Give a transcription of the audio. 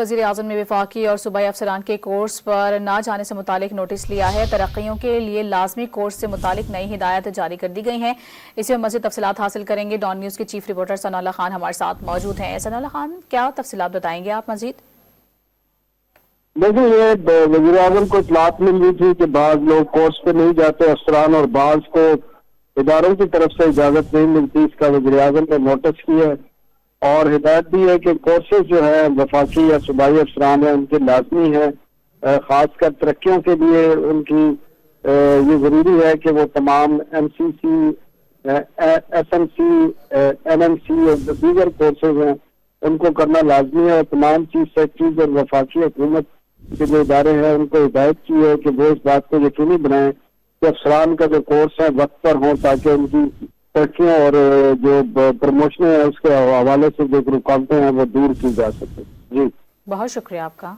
وزیر اعظم نے وفاقی اور صوبائی افسران کے کورس پر نہ جانے سے متعلق نوٹس لیا ہے۔ ترقیوں کے لیے لازمی کورس سے متعلق نئی ہدایات جاری کر دی گئی ہیں۔ اس میں مزید تفصیلات حاصل کریں گے۔ ڈان نیوز کے چیف رپورٹر ثناء اللہ خان ہمارے ساتھ موجود ہیں۔ ثناء اللہ خان، کیا تفصیلات بتائیں گے آپ مزید؟ دیکھیں، یہ وزیر اعظم کو اطلاعات مل رہی تھی کہ بعض لوگ کورس پہ نہیں جاتے افسران، اور بعض کو اداروں کی طرف سے اجازت نہیں ملتی۔ اس کا وزیر اعظم نے نوٹس کیا ہے اور ہدایت دی ہے کہ کورسز جو ہے وفاقی یا صوبائی افسران ہیں ان کے لازمی ہے، خاص کر ترقیوں کے لیے ان کی یہ ضروری ہے کہ وہ تمام M C C, S M C, N M C اور جو دیگر کورسز ہیں ان کو کرنا لازمی ہے۔ تمام چیف سیکرٹریز اور وفاقی حکومت کے جو ادارے ہیں ان کو ہدایت کی ہے کہ وہ اس بات کو یقینی بنائیں کہ افسران کا جو کورس ہے وقت پر ہوں، تاکہ ان کی ترقیوں اور جو پروموشنیں ہیں اس کے حوالے سے جو رکاوٹیں ہیں وہ دور کی جا سکے۔ جی، بہت شکریہ آپ کا۔